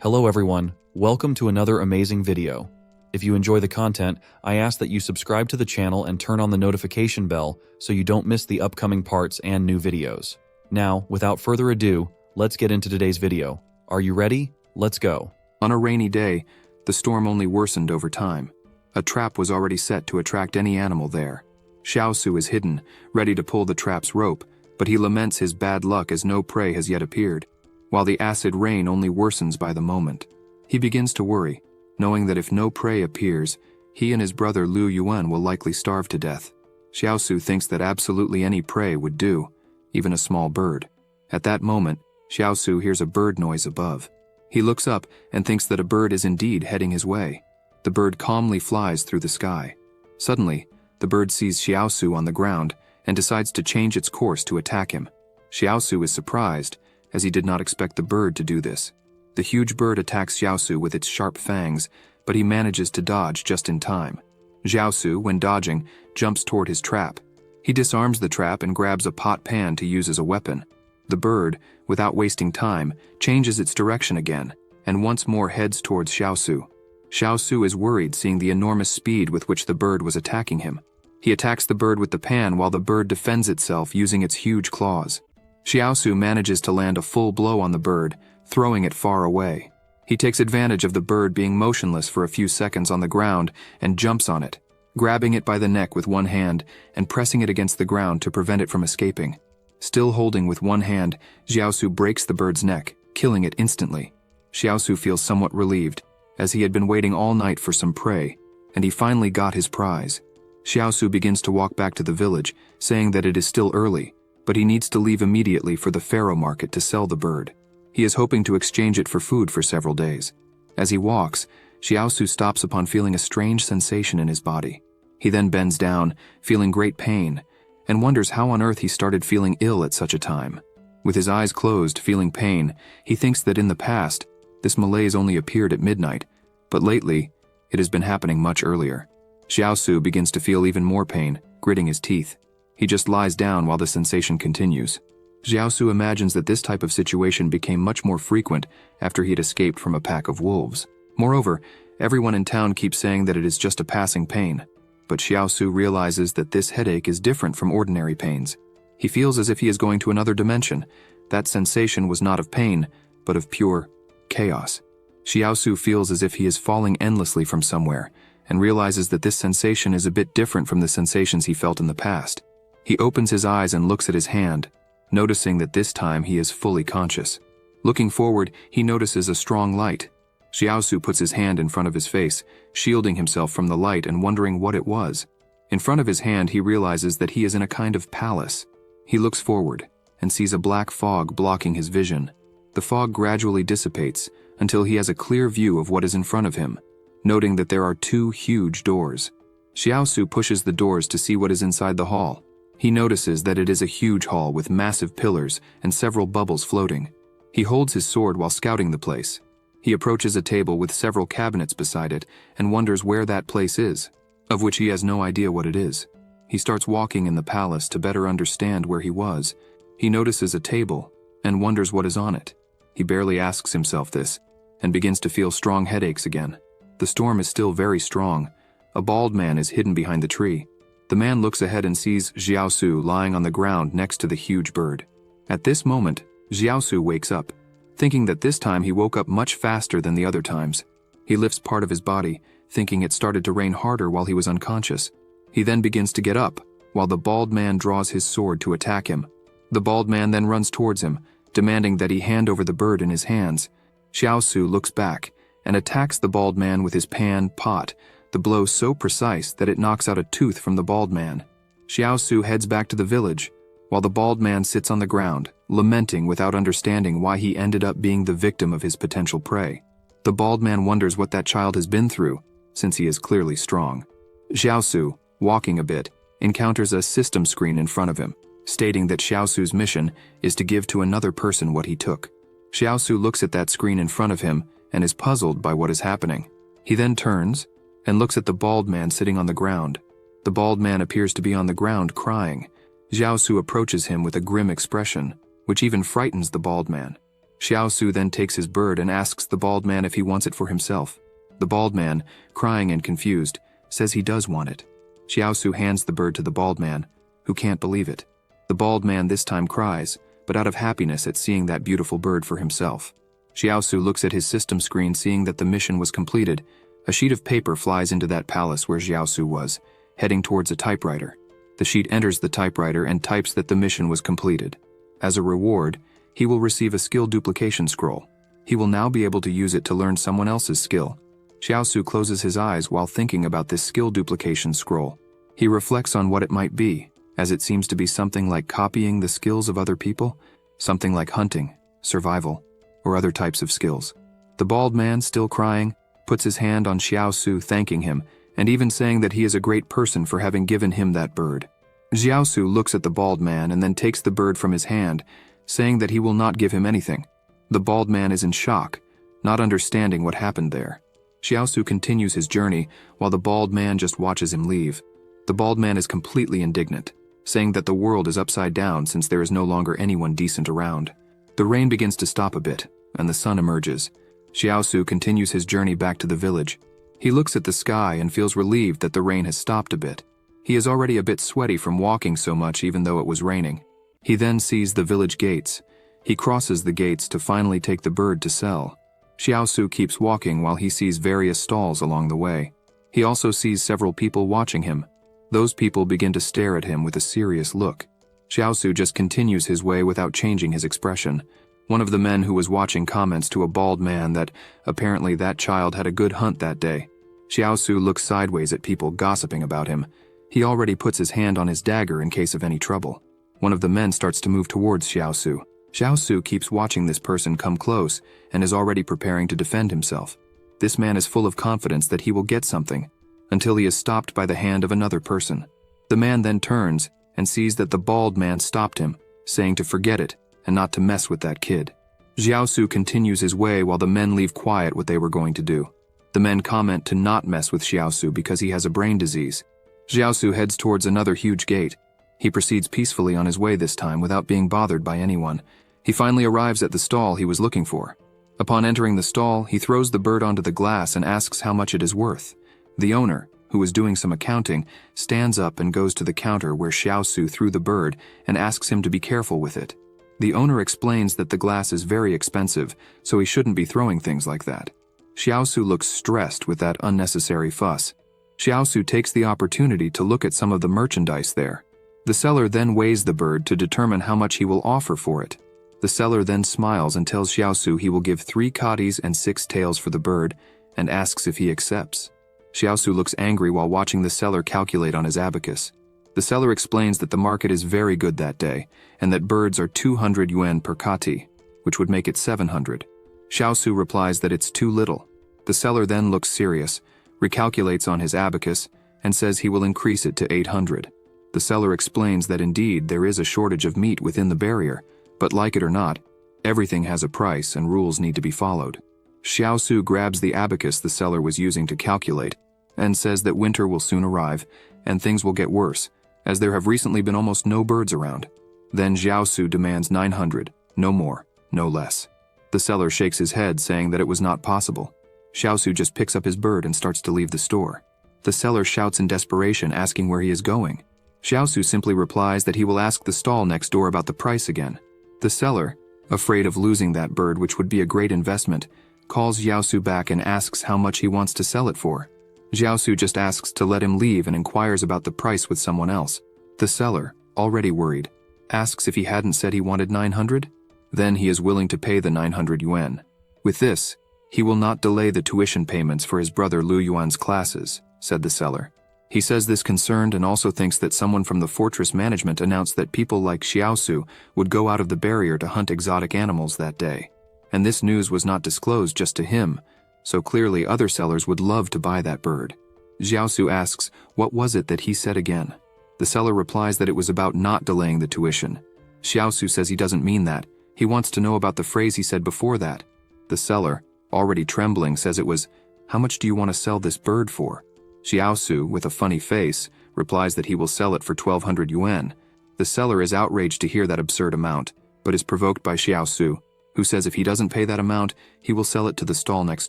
Hello everyone, welcome to another amazing video. If you enjoy the content, I ask that you subscribe to the channel and turn on the notification bell so you don't miss the upcoming parts and new videos. Now, without further ado, let's get into today's video. Are you ready? Let's go. On a rainy day, the storm only worsened over time. A trap was already set to attract any animal there. Xiaosu is hidden, ready to pull the trap's rope, but he laments his bad luck as no prey has yet appeared, while the acid rain only worsens by the moment. He begins to worry, knowing that if no prey appears, he and his brother Lu Yuan will likely starve to death. Xiaosu thinks that absolutely any prey would do, even a small bird. At that moment, Xiaosu hears a bird noise above. He looks up and thinks that a bird is indeed heading his way. The bird calmly flies through the sky. Suddenly, the bird sees Xiaosu on the ground and decides to change its course to attack him. Xiaosu is surprised, as he did not expect the bird to do this. The huge bird attacks Xiaosu with its sharp fangs, but he manages to dodge just in time. Xiaosu, when dodging, jumps toward his trap. He disarms the trap and grabs a pot pan to use as a weapon. The bird, without wasting time, changes its direction again, and once more heads towards Xiaosu. Xiaosu is worried seeing the enormous speed with which the bird was attacking him. He attacks the bird with the pan while the bird defends itself using its huge claws. Xiaosu manages to land a full blow on the bird, throwing it far away. He takes advantage of the bird being motionless for a few seconds on the ground and jumps on it, grabbing it by the neck with one hand and pressing it against the ground to prevent it from escaping. Still holding with one hand, Xiaosu breaks the bird's neck, killing it instantly. Xiaosu feels somewhat relieved, as he had been waiting all night for some prey, and he finally got his prize. Xiaosu begins to walk back to the village, saying that it is still early, but he needs to leave immediately for the Pharaoh market to sell the bird. He is hoping to exchange it for food for several days. As he walks, Xiaosu stops upon feeling a strange sensation in his body. He then bends down, feeling great pain, and wonders how on earth he started feeling ill at such a time. With his eyes closed, feeling pain, he thinks that in the past, this malaise only appeared at midnight, but lately, it has been happening much earlier. Xiaosu begins to feel even more pain, gritting his teeth. He just lies down while the sensation continues. Xiaosu imagines that this type of situation became much more frequent after he had escaped from a pack of wolves. Moreover, everyone in town keeps saying that it is just a passing pain, but Xiaosu realizes that this headache is different from ordinary pains. He feels as if he is going to another dimension. That sensation was not of pain, but of pure chaos. Xiaosu feels as if he is falling endlessly from somewhere, and realizes that this sensation is a bit different from the sensations he felt in the past. He opens his eyes and looks at his hand, noticing that this time he is fully conscious. Looking forward, he notices a strong light. Xiaosu puts his hand in front of his face, shielding himself from the light and wondering what it was. In front of his hand, he realizes that he is in a kind of palace. He looks forward and sees a black fog blocking his vision. The fog gradually dissipates until he has a clear view of what is in front of him, noting that there are two huge doors. Xiaosu pushes the doors to see what is inside the hall. He notices that it is a huge hall with massive pillars and several bubbles floating. He holds his sword while scouting the place. He approaches a table with several cabinets beside it and wonders where that place is, of which he has no idea what it is. He starts walking in the palace to better understand where he was. He notices a table and wonders what is on it. He barely asks himself this and begins to feel strong headaches again. The storm is still very strong. A bald man is hidden behind the tree. The man looks ahead and sees Xiaosu lying on the ground next to the huge bird. At this moment, Xiaosu wakes up, thinking that this time he woke up much faster than the other times. He lifts part of his body, thinking it started to rain harder while he was unconscious. He then begins to get up, while the bald man draws his sword to attack him. The bald man then runs towards him, demanding that he hand over the bird in his hands. Xiaosu looks back and attacks the bald man with his pot, the blow so precise that it knocks out a tooth from the bald man. Xiaosu heads back to the village, while the bald man sits on the ground, lamenting without understanding why he ended up being the victim of his potential prey. The bald man wonders what that child has been through, since he is clearly strong. Xiaosu, walking a bit, encounters a system screen in front of him, stating that Xiaosu's mission is to give to another person what he took. Xiaosu looks at that screen in front of him and is puzzled by what is happening. He then turns and looks at the bald man sitting on the ground. The bald man appears to be on the ground crying. Xiaosu approaches him with a grim expression, which even frightens the bald man. Xiaosu then takes his bird and asks the bald man if he wants it for himself. The bald man, crying and confused, says he does want it. Xiaosu hands the bird to the bald man, who can't believe it. The bald man this time cries, but out of happiness at seeing that beautiful bird for himself. Xiaosu looks at his system screen, seeing that the mission was completed. A sheet of paper flies into that palace where Xiaosu was, heading towards a typewriter. The sheet enters the typewriter and types that the mission was completed. As a reward, he will receive a skill duplication scroll. He will now be able to use it to learn someone else's skill. Xiaosu closes his eyes while thinking about this skill duplication scroll. He reflects on what it might be, as it seems to be something like copying the skills of other people, something like hunting, survival, or other types of skills. The bald man, still crying, puts his hand on Xiaosu, thanking him, and even saying that he is a great person for having given him that bird. Xiaosu looks at the bald man and then takes the bird from his hand, saying that he will not give him anything. The bald man is in shock, not understanding what happened there. Xiaosu continues his journey while the bald man just watches him leave. The bald man is completely indignant, saying that the world is upside down since there is no longer anyone decent around. The rain begins to stop a bit, and the sun emerges. Xiaosu continues his journey back to the village. He looks at the sky and feels relieved that the rain has stopped a bit. He is already a bit sweaty from walking so much even though it was raining. He then sees the village gates. He crosses the gates to finally take the bird to sell. Xiaosu keeps walking while he sees various stalls along the way. He also sees several people watching him. Those people begin to stare at him with a serious look. Xiaosu just continues his way without changing his expression. One of the men who was watching comments to a bald man that apparently that child had a good hunt that day. Xiaosu looks sideways at people gossiping about him. He already puts his hand on his dagger in case of any trouble. One of the men starts to move towards Xiaosu. Xiaosu keeps watching this person come close and is already preparing to defend himself. This man is full of confidence that he will get something, until he is stopped by the hand of another person. The man then turns and sees that the bald man stopped him, saying to forget it and not to mess with that kid. Xiaosu continues his way while the men leave quiet what they were going to do. The men comment to not mess with Xiaosu because he has a brain disease. Xiaosu heads towards another huge gate. He proceeds peacefully on his way this time without being bothered by anyone. He finally arrives at the stall he was looking for. Upon entering the stall, he throws the bird onto the glass and asks how much it is worth. The owner, who is doing some accounting, stands up and goes to the counter where Xiaosu threw the bird and asks him to be careful with it. The owner explains that the glass is very expensive, so he shouldn't be throwing things like that. Xiaosu looks stressed with that unnecessary fuss. Xiaosu takes the opportunity to look at some of the merchandise there. The seller then weighs the bird to determine how much he will offer for it. The seller then smiles and tells Xiaosu he will give 3 kotties and 6 taels for the bird and asks if he accepts. Xiaosu looks angry while watching the seller calculate on his abacus. The seller explains that the market is very good that day and that birds are 200 yuan per kati, which would make it 700. Xiaosu replies that it's too little. The seller then looks serious, recalculates on his abacus, and says he will increase it to 800. The seller explains that indeed there is a shortage of meat within the barrier, but like it or not, everything has a price and rules need to be followed. Xiaosu grabs the abacus the seller was using to calculate and says that winter will soon arrive and things will get worse, as there have recently been almost no birds around. Then Xiaosu demands 900, no more, no less. The seller shakes his head, saying that it was not possible. Xiaosu just picks up his bird and starts to leave the store. The seller shouts in desperation, asking where he is going. Xiaosu simply replies that he will ask the stall next door about the price again. The seller, afraid of losing that bird, which would be a great investment, calls Xiaosu back and asks how much he wants to sell it for. Xiaosu just asks to let him leave and inquires about the price with someone else. The seller, already worried, asks if he hadn't said he wanted 900. Then he is willing to pay the 900 yuan. With this, he will not delay the tuition payments for his brother Lu Yuan's classes, said the seller. He says this concerned and also thinks that someone from the fortress management announced that people like Xiaosu would go out of the barrier to hunt exotic animals that day. And this news was not disclosed just to him, so clearly other sellers would love to buy that bird. Xiaosu asks, what was it that he said again? The seller replies that it was about not delaying the tuition. Xiaosu says he doesn't mean that. He wants to know about the phrase he said before that. The seller, already trembling, says it was, how much do you want to sell this bird for? Xiaosu, with a funny face, replies that he will sell it for 1200 yuan. The seller is outraged to hear that absurd amount, but is provoked by Xiaosu, who who says if he doesn't pay that amount, he will sell it to the stall next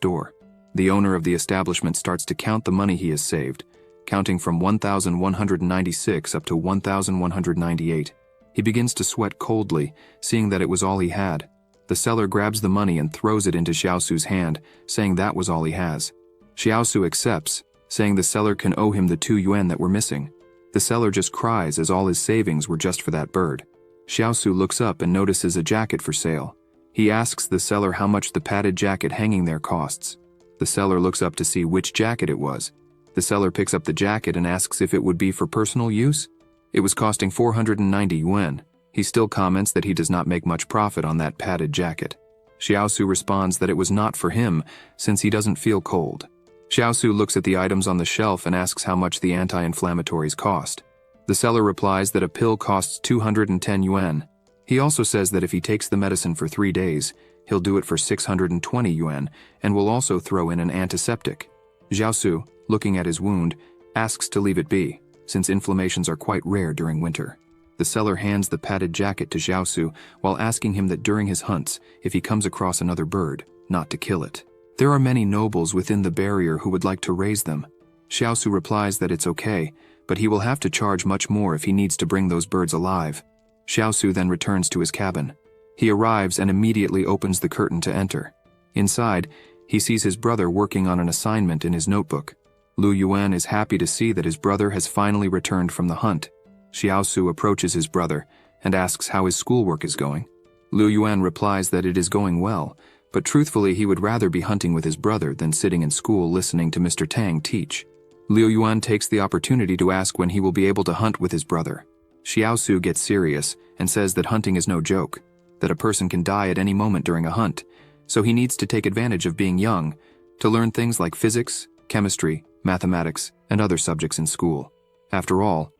door. The owner of the establishment starts to count the money he has saved, counting from 1,196 up to 1,198. He begins to sweat coldly, seeing that it was all he had. The seller grabs the money and throws it into Xiaosu's hand, saying that was all he has. Xiaosu accepts, saying the seller can owe him the 2 yuan that were missing. The seller just cries as all his savings were just for that bird. Xiaosu looks up and notices a jacket for sale. He asks the seller how much the padded jacket hanging there costs. The seller looks up to see which jacket it was. The seller picks up the jacket and asks if it would be for personal use. It was costing 490 yuan. He still comments that he does not make much profit on that padded jacket. Xiaosu responds that it was not for him, since he doesn't feel cold. Xiaosu looks at the items on the shelf and asks how much the anti-inflammatories cost. The seller replies that a pill costs 210 yuan. He also says that if he takes the medicine for 3 days, he'll do it for 620 yuan and will also throw in an antiseptic. Xiaosu, looking at his wound, asks to leave it be, since inflammations are quite rare during winter. The seller hands the padded jacket to Xiaosu while asking him that during his hunts, if he comes across another bird, not to kill it. There are many nobles within the barrier who would like to raise them. Xiaosu replies that it's okay, but he will have to charge much more if he needs to bring those birds alive. Xiaosu then returns to his cabin. He arrives and immediately opens the curtain to enter. Inside, he sees his brother working on an assignment in his notebook. Lu Yuan is happy to see that his brother has finally returned from the hunt. Xiaosu approaches his brother and asks how his schoolwork is going. Lu Yuan replies that it is going well, but truthfully he would rather be hunting with his brother than sitting in school listening to Mr. Tang teach. Liu Yuan takes the opportunity to ask when he will be able to hunt with his brother. Xiaosu gets serious and says that hunting is no joke, that a person can die at any moment during a hunt, so he needs to take advantage of being young to learn things like physics, chemistry, mathematics, and other subjects in school. After all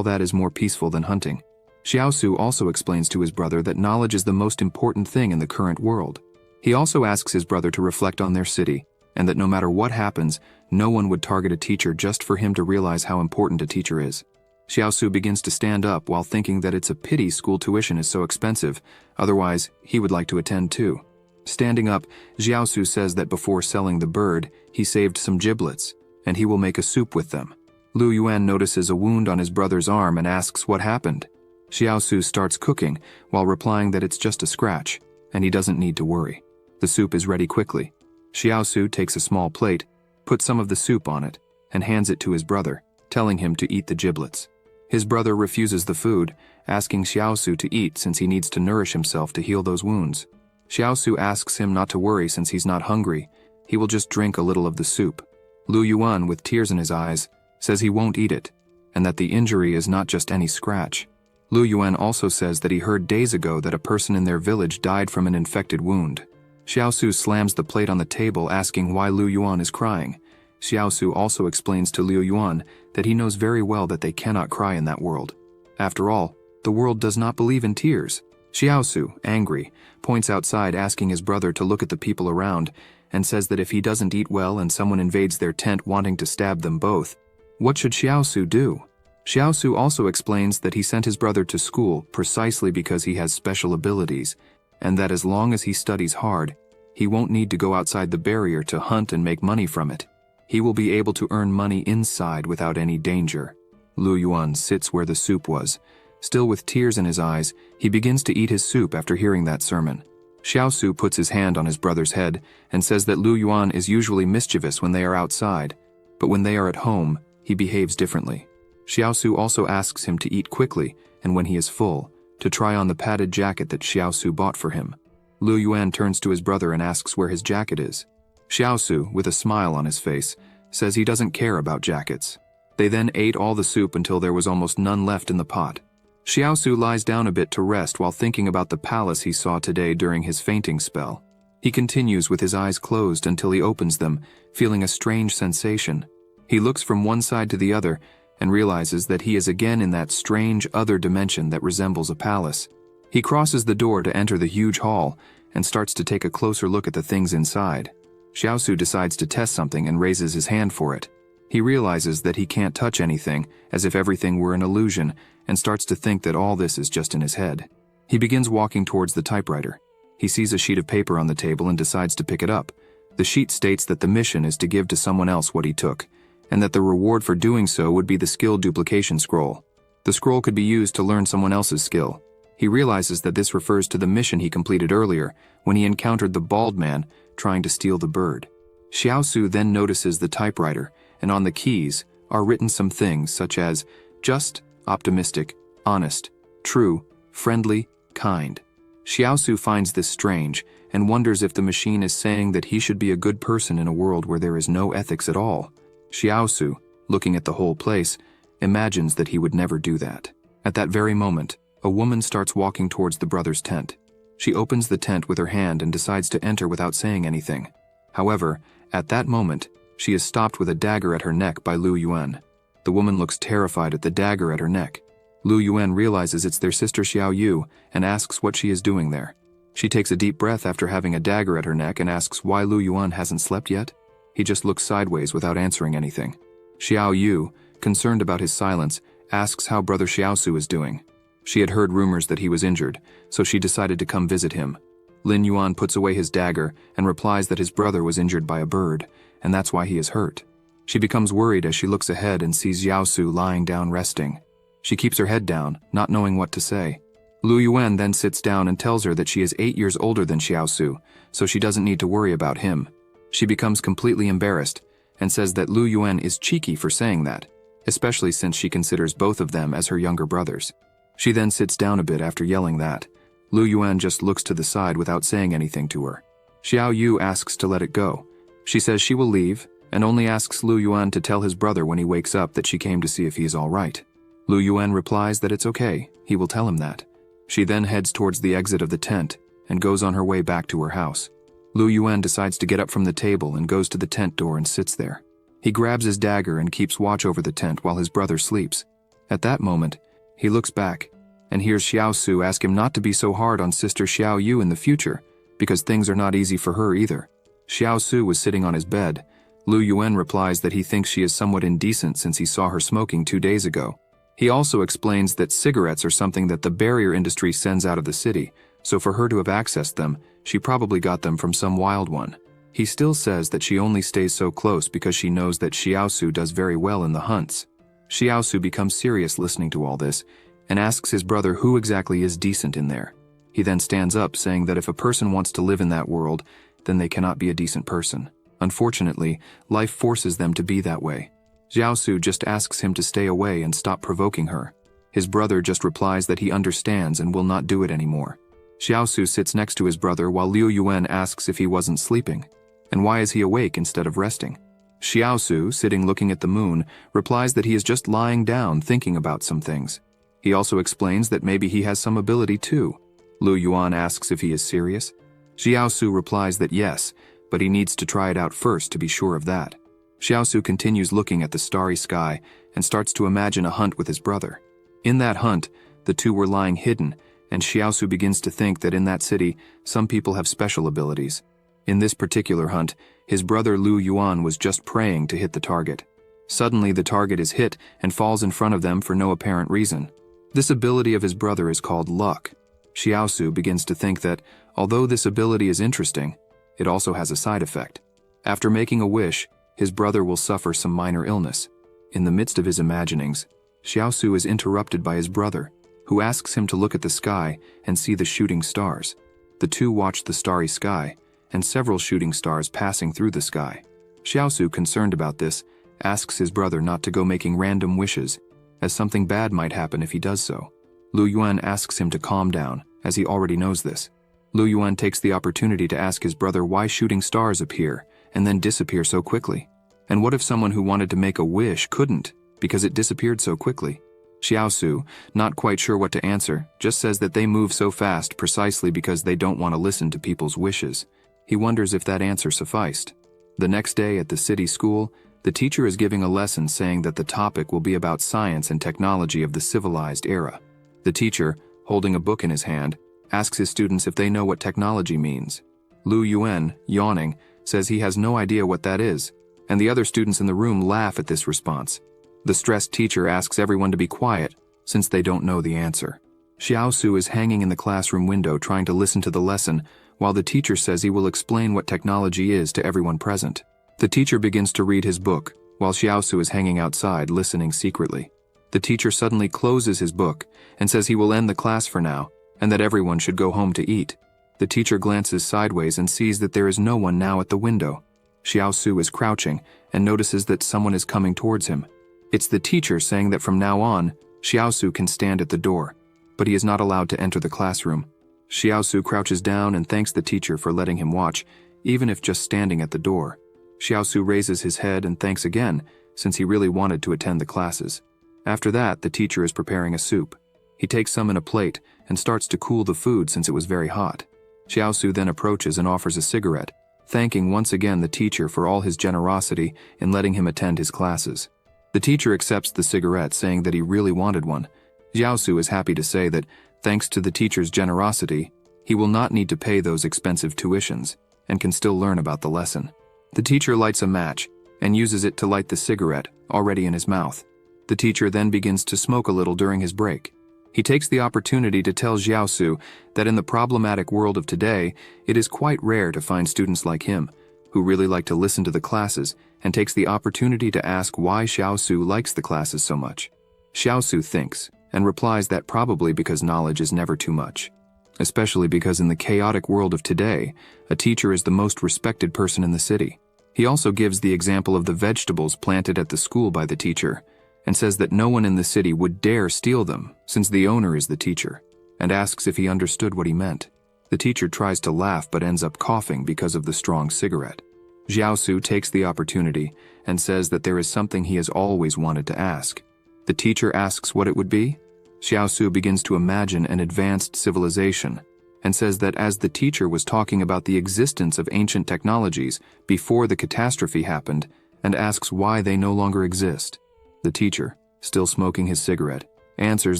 that is more peaceful than hunting. Xiaosu also explains to his brother that knowledge is the most important thing in the current world. He also asks his brother to reflect on their city, and that no matter what happens, no one would target a teacher just for him to realize how important a teacher is. Xiaosu begins to stand up while thinking that it's a pity school tuition is so expensive, otherwise he would like to attend too. Standing up, Xiaosu says that before selling the bird, he saved some giblets, and he will make a soup with them. Lu Yuan notices a wound on his brother's arm and asks what happened. Xiaosu starts cooking while replying that it's just a scratch, and he doesn't need to worry. The soup is ready quickly. Xiaosu takes a small plate, puts some of the soup on it, and hands it to his brother, telling him to eat the giblets. His brother refuses the food, asking Xiaosu to eat since he needs to nourish himself to heal those wounds. Xiaosu asks him not to worry since he's not hungry. He will just drink a little of the soup. Lu Yuan, with tears in his eyes, says he won't eat it, and that the injury is not just any scratch. Lu Yuan also says that he heard days ago that a person in their village died from an infected wound. Xiaosu slams the plate on the table asking why Lu Yuan is crying. Xiaosu also explains to Liu Yuan that he knows very well that they cannot cry in that world. After all, the world does not believe in tears. Xiaosu, angry, points outside asking his brother to look at the people around and says that if he doesn't eat well and someone invades their tent wanting to stab them both, what should Xiaosu do? Xiaosu also explains that he sent his brother to school precisely because he has special abilities, and that as long as he studies hard, he won't need to go outside the barrier to hunt and make money from it. He will be able to earn money inside without any danger. Lu Yuan sits where the soup was. Still with tears in his eyes, he begins to eat his soup after hearing that sermon. Xiaosu puts his hand on his brother's head and says that Lu Yuan is usually mischievous when they are outside, but when they are at home, he behaves differently. Xiaosu also asks him to eat quickly, and when he is full, to try on the padded jacket that Xiaosu bought for him. Lu Yuan turns to his brother and asks where his jacket is. Xiaosu, with a smile on his face, says he doesn't care about jackets. They then ate all the soup until there was almost none left in the pot. Xiaosu lies down a bit to rest while thinking about the palace he saw today during his fainting spell. He continues with his eyes closed until he opens them, feeling a strange sensation. He looks from one side to the other and realizes that he is again in that strange other dimension that resembles a palace. He crosses the door to enter the huge hall and starts to take a closer look at the things inside. Xiaosu decides to test something and raises his hand for it. He realizes that he can't touch anything, as if everything were an illusion, and starts to think that all this is just in his head. He begins walking towards the typewriter. He sees a sheet of paper on the table and decides to pick it up. The sheet states that the mission is to give to someone else what he took, and that the reward for doing so would be the skill duplication scroll. The scroll could be used to learn someone else's skill. He realizes that this refers to the mission he completed earlier when he encountered the bald man trying to steal the bird. Xiaosu then notices the typewriter, and on the keys are written some things such as just, optimistic, honest, true, friendly, kind. Xiaosu finds this strange and wonders if the machine is saying that he should be a good person in a world where there is no ethics at all. Xiaosu, looking at the whole place, imagines that he would never do that. At that very moment, a woman starts walking towards the brothers' tent. She opens the tent with her hand and decides to enter without saying anything. However, at that moment, she is stopped with a dagger at her neck by Lu Yuan. The woman looks terrified at the dagger at her neck. Lu Yuan realizes it's their sister Xiao Yu and asks what she is doing there. She takes a deep breath after having a dagger at her neck and asks why Lu Yuan hasn't slept yet. He just looks sideways without answering anything. Xiao Yu, concerned about his silence, asks how brother Xiaosu is doing. She had heard rumors that he was injured, so she decided to come visit him. Lin Yuan puts away his dagger and replies that his brother was injured by a bird, and that's why he is hurt. She becomes worried as she looks ahead and sees Xiaosu lying down resting. She keeps her head down, not knowing what to say. Lu Yuan then sits down and tells her that she is 8 years older than Xiaosu, so she doesn't need to worry about him. She becomes completely embarrassed and says that Lu Yuan is cheeky for saying that, especially since she considers both of them as her younger brothers. She then sits down a bit after yelling that. Lu Yuan just looks to the side without saying anything to her. Xiao Yu asks to let it go. She says she will leave and only asks Lu Yuan to tell his brother when he wakes up that she came to see if he is all right. Lu Yuan replies that it's okay, he will tell him that. She then heads towards the exit of the tent and goes on her way back to her house. Lu Yuan decides to get up from the table and goes to the tent door and sits there. He grabs his dagger and keeps watch over the tent while his brother sleeps. At that moment, he looks back and hears Xiaosu ask him not to be so hard on sister Xiao Yu in the future, because things are not easy for her either. Xiaosu was sitting on his bed. Lu Yuan replies that he thinks she is somewhat indecent since he saw her smoking 2 days ago. He also explains that cigarettes are something that the barrier industry sends out of the city, so for her to have accessed them, she probably got them from some wild one. He still says that she only stays so close because she knows that Xiaosu does very well in the hunts. Xiaosu becomes serious listening to all this, and asks his brother who exactly is decent in there. He then stands up saying that if a person wants to live in that world, then they cannot be a decent person. Unfortunately, life forces them to be that way. Xiaosu just asks him to stay away and stop provoking her. His brother just replies that he understands and will not do it anymore. Xiaosu sits next to his brother while Liu Yuan asks if he wasn't sleeping, and why is he awake instead of resting. Xiaosu, sitting looking at the moon, replies that he is just lying down thinking about some things. He also explains that maybe he has some ability too. Lu Yuan asks if he is serious. Xiaosu replies that yes, but he needs to try it out first to be sure of that. Xiaosu continues looking at the starry sky and starts to imagine a hunt with his brother. In that hunt, the two were lying hidden, and Xiaosu begins to think that in that city, some people have special abilities. In this particular hunt, his brother Lu Yuan was just praying to hit the target. Suddenly the target is hit and falls in front of them for no apparent reason. This ability of his brother is called luck. Xiaosu begins to think that, although this ability is interesting, it also has a side effect. After making a wish, his brother will suffer some minor illness. In the midst of his imaginings, Xiaosu is interrupted by his brother, who asks him to look at the sky and see the shooting stars. The two watch the starry sky, and several shooting stars passing through the sky. Xiaosu, concerned about this, asks his brother not to go making random wishes, as something bad might happen if he does so. Lu Yuan asks him to calm down, as he already knows this. Lu Yuan takes the opportunity to ask his brother why shooting stars appear and then disappear so quickly. And what if someone who wanted to make a wish couldn't, because it disappeared so quickly? Xiaosu, not quite sure what to answer, just says that they move so fast precisely because they don't want to listen to people's wishes. He wonders if that answer sufficed. The next day at the city school, the teacher is giving a lesson saying that the topic will be about science and technology of the civilized era. The teacher, holding a book in his hand, asks his students if they know what technology means. Lu Yuan, yawning, says he has no idea what that is, and the other students in the room laugh at this response. The stressed teacher asks everyone to be quiet, since they don't know the answer. Xiaosu is hanging in the classroom window trying to listen to the lesson while the teacher says he will explain what technology is to everyone present. The teacher begins to read his book, while Xiaosu is hanging outside listening secretly. The teacher suddenly closes his book and says he will end the class for now, and that everyone should go home to eat. The teacher glances sideways and sees that there is no one now at the window. Xiaosu is crouching and notices that someone is coming towards him. It's the teacher saying that from now on, Xiaosu can stand at the door, but he is not allowed to enter the classroom. Xiaosu crouches down and thanks the teacher for letting him watch, even if just standing at the door. Xiaosu raises his head and thanks again, since he really wanted to attend the classes. After that, the teacher is preparing a soup. He takes some in a plate and starts to cool the food since it was very hot. Xiaosu then approaches and offers a cigarette, thanking once again the teacher for all his generosity in letting him attend his classes. The teacher accepts the cigarette, saying that he really wanted one. Xiaosu is happy to say that, thanks to the teacher's generosity, he will not need to pay those expensive tuitions and can still learn about the lesson. The teacher lights a match and uses it to light the cigarette, already in his mouth. The teacher then begins to smoke a little during his break. He takes the opportunity to tell Xiaosu that in the problematic world of today, it is quite rare to find students like him, who really like to listen to the classes, and takes the opportunity to ask why Xiaosu likes the classes so much. Xiaosu thinks, and replies that probably because knowledge is never too much. Especially because in the chaotic world of today, a teacher is the most respected person in the city. He also gives the example of the vegetables planted at the school by the teacher, and says that no one in the city would dare steal them, since the owner is the teacher, and asks if he understood what he meant. The teacher tries to laugh but ends up coughing because of the strong cigarette. Xiaosu takes the opportunity and says that there is something he has always wanted to ask. The teacher asks what it would be. Xiaosu begins to imagine an advanced civilization, and says that as the teacher was talking about the existence of ancient technologies before the catastrophe happened, and asks why they no longer exist. The teacher, still smoking his cigarette, answers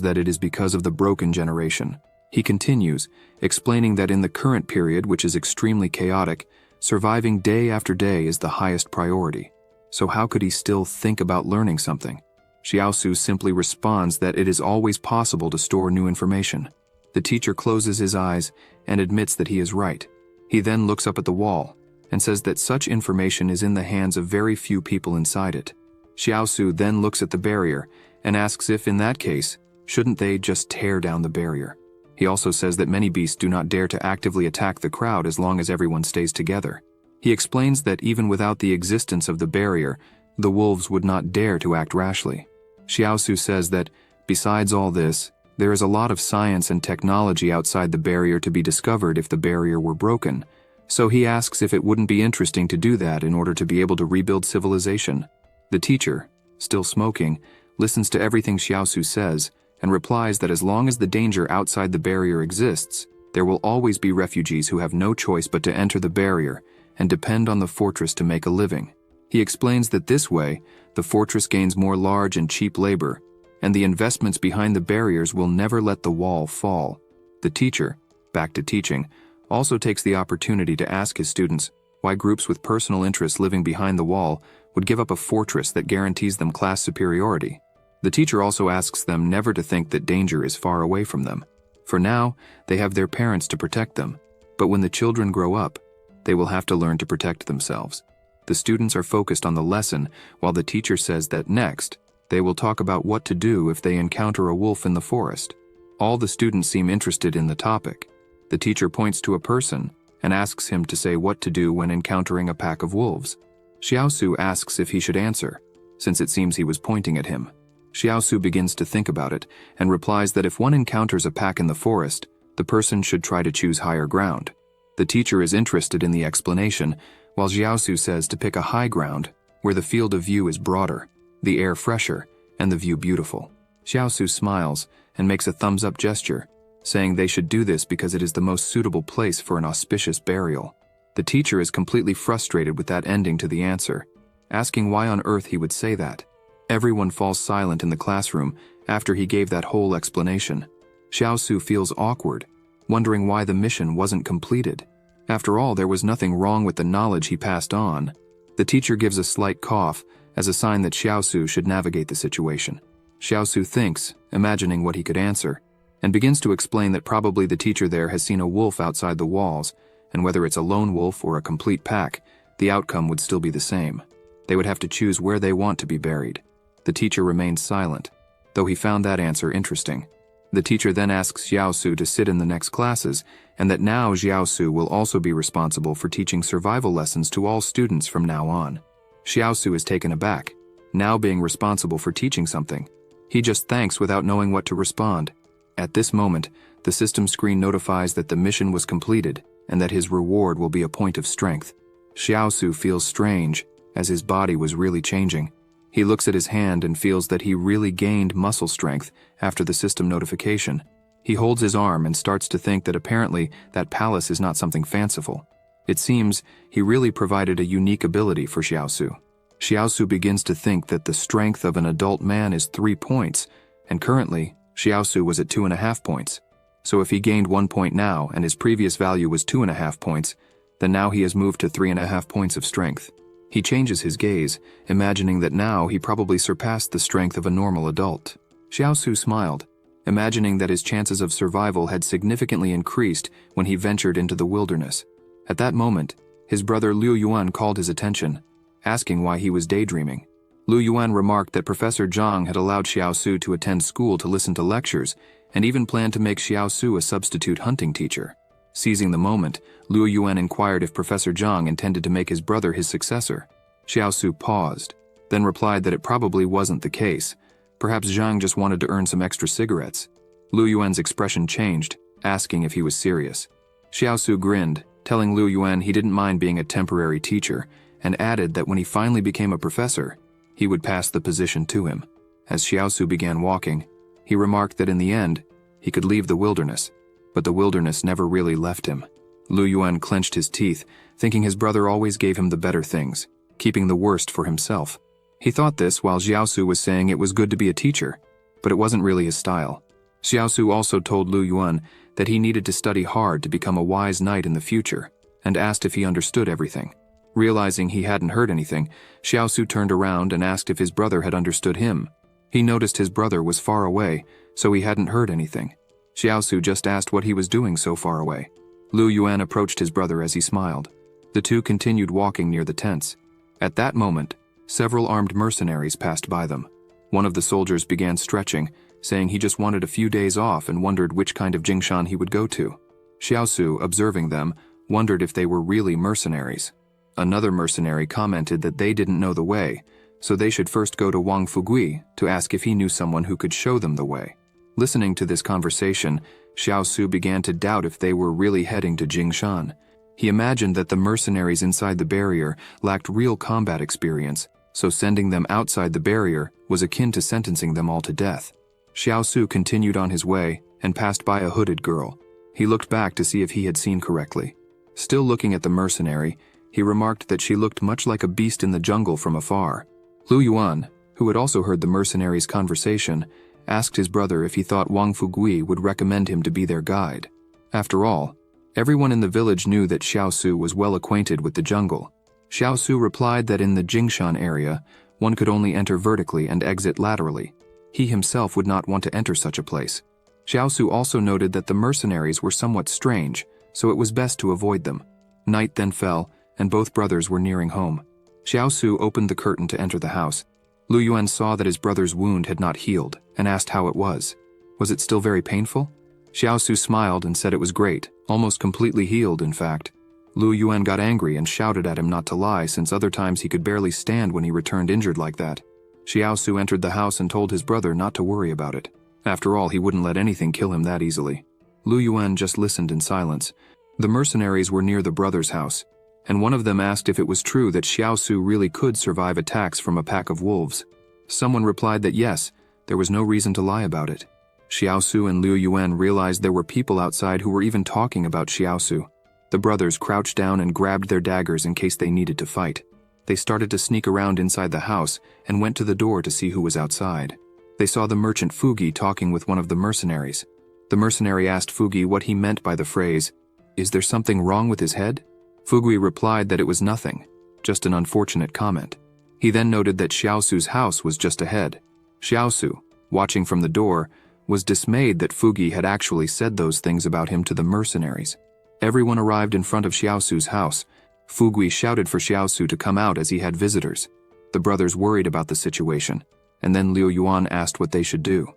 that it is because of the broken generation. He continues, explaining that in the current period, which is extremely chaotic, surviving day after day is the highest priority. So how could he still think about learning something? Xiaosu simply responds that it is always possible to store new information. The teacher closes his eyes and admits that he is right. He then looks up at the wall and says that such information is in the hands of very few people inside it. Xiaosu then looks at the barrier and asks if, in that case, shouldn't they just tear down the barrier? He also says that many beasts do not dare to actively attack the crowd as long as everyone stays together. He explains that even without the existence of the barrier, the wolves would not dare to act rashly. Xiaosu says that, besides all this, there is a lot of science and technology outside the barrier to be discovered if the barrier were broken, so he asks if it wouldn't be interesting to do that in order to be able to rebuild civilization. The teacher, still smoking, listens to everything Xiaosu says and replies that as long as the danger outside the barrier exists, there will always be refugees who have no choice but to enter the barrier and depend on the fortress to make a living. He explains that this way, the fortress gains more large and cheap labor, and the investments behind the barriers will never let the wall fall. The teacher, back to teaching, also takes the opportunity to ask his students why groups with personal interests living behind the wall would give up a fortress that guarantees them class superiority. The teacher also asks them never to think that danger is far away from them. For now, they have their parents to protect them, but when the children grow up, they will have to learn to protect themselves. The students are focused on the lesson, while the teacher says that next, they will talk about what to do if they encounter a wolf in the forest. All the students seem interested in the topic. The teacher points to a person and asks him to say what to do when encountering a pack of wolves. Xiaosu asks if he should answer, since it seems he was pointing at him. Xiaosu begins to think about it and replies that if one encounters a pack in the forest, the person should try to choose higher ground. The teacher is interested in the explanation, while Xiaosu says to pick a high ground where the field of view is broader, the air fresher, and the view beautiful. Xiaosu smiles and makes a thumbs-up gesture, saying they should do this because it is the most suitable place for an auspicious burial. The teacher is completely frustrated with that ending to the answer, asking why on earth he would say that. Everyone falls silent in the classroom after he gave that whole explanation. Xiaosu feels awkward, wondering why the mission wasn't completed. After all, there was nothing wrong with the knowledge he passed on. The teacher gives a slight cough as a sign that Xiaosu should navigate the situation. Xiaosu thinks, imagining what he could answer, and begins to explain that probably the teacher there has seen a wolf outside the walls and whether it's a lone wolf or a complete pack, the outcome would still be the same. They would have to choose where they want to be buried. The teacher remained silent, though he found that answer interesting. The teacher then asks Xiaosu to sit in the next classes, and that now Xiaosu will also be responsible for teaching survival lessons to all students from now on. Xiaosu is taken aback, now being responsible for teaching something. He just thanks without knowing what to respond. At this moment, the system screen notifies that the mission was completed and that his reward will be a point of strength. Xiaosu feels strange, as his body was really changing. He looks at his hand and feels that he really gained muscle strength after the system notification. He holds his arm and starts to think that apparently that palace is not something fanciful. It seems he really provided a unique ability for Xiaosu. Xiaosu begins to think that the strength of an adult man is 3 points, and currently, Xiaosu was at 2.5 points. So if he gained 1 point now and his previous value was 2.5 points, then now he has moved to 3.5 points of strength. He changes his gaze, imagining that now he probably surpassed the strength of a normal adult. Xiaosu smiled, imagining that his chances of survival had significantly increased when he ventured into the wilderness. At that moment, his brother Liu Yuan called his attention, asking why he was daydreaming. Liu Yuan remarked that Professor Zhang had allowed Xiaosu to attend school to listen to lectures, and even planned to make Xiaosu a substitute hunting teacher. Seizing the moment, Liu Yuan inquired if Professor Zhang intended to make his brother his successor. Xiaosu paused, then replied that it probably wasn't the case. Perhaps Zhang just wanted to earn some extra cigarettes. Liu Yuan's expression changed, asking if he was serious. Xiaosu grinned, telling Liu Yuan he didn't mind being a temporary teacher, and added that when he finally became a professor, he would pass the position to him. As Xiaosu began walking, he remarked that in the end, he could leave the wilderness, but the wilderness never really left him. Liu Yuan clenched his teeth, thinking his brother always gave him the better things, keeping the worst for himself. He thought this while Xiaosu was saying it was good to be a teacher, but it wasn't really his style. Xiaosu also told Liu Yuan that he needed to study hard to become a wise knight in the future, and asked if he understood everything. Realizing he hadn't heard anything, Xiaosu turned around and asked if his brother had understood him. He noticed his brother was far away, so he hadn't heard anything. Xiaosu just asked what he was doing so far away. Liu Yuan approached his brother as he smiled. The two continued walking near the tents. At that moment, several armed mercenaries passed by them. One of the soldiers began stretching, saying he just wanted a few days off and wondered which kind of Jingshan he would go to. Xiaosu, observing them, wondered if they were really mercenaries. Another mercenary commented that they didn't know the way, so they should first go to Wang Fugui to ask if he knew someone who could show them the way. Listening to this conversation, Xiaosu began to doubt if they were really heading to Jingshan. He imagined that the mercenaries inside the barrier lacked real combat experience, so sending them outside the barrier was akin to sentencing them all to death. Xiaosu continued on his way and passed by a hooded girl. He looked back to see if he had seen correctly. Still looking at the mercenary, he remarked that she looked much like a beast in the jungle from afar. Liu Yuan, who had also heard the mercenary's conversation, asked his brother if he thought Wang Fugui would recommend him to be their guide. After all, everyone in the village knew that Xiaosu was well acquainted with the jungle. Xiaosu replied that in the Jingshan area, one could only enter vertically and exit laterally. He himself would not want to enter such a place. Xiaosu also noted that the mercenaries were somewhat strange, so it was best to avoid them. Night then fell, and both brothers were nearing home. Xiaosu opened the curtain to enter the house. Liu Yuan saw that his brother's wound had not healed, and asked how it was. Was it still very painful? Xiaosu smiled and said it was great, almost completely healed, in fact. Liu Yuan got angry and shouted at him not to lie, since other times he could barely stand when he returned injured like that. Xiaosu entered the house and told his brother not to worry about it. After all, he wouldn't let anything kill him that easily. Liu Yuan just listened in silence. The mercenaries were near the brothers' house, and one of them asked if it was true that Xiaosu really could survive attacks from a pack of wolves. Someone replied that yes, there was no reason to lie about it. Xiaosu and Liu Yuan realized there were people outside who were even talking about Xiaosu. The brothers crouched down and grabbed their daggers in case they needed to fight. They started to sneak around inside the house and went to the door to see who was outside. They saw the merchant Fugi talking with one of the mercenaries. The mercenary asked Fugi what he meant by the phrase, "Is there something wrong with his head?" Fugi replied that it was nothing, just an unfortunate comment. He then noted that Xiaosu's house was just ahead. Xiaosu, watching from the door, was dismayed that Fugi had actually said those things about him to the mercenaries. Everyone arrived in front of Xiaosu's house. Fugui shouted for Xiaosu to come out as he had visitors. The brothers worried about the situation, and then Liu Yuan asked what they should do.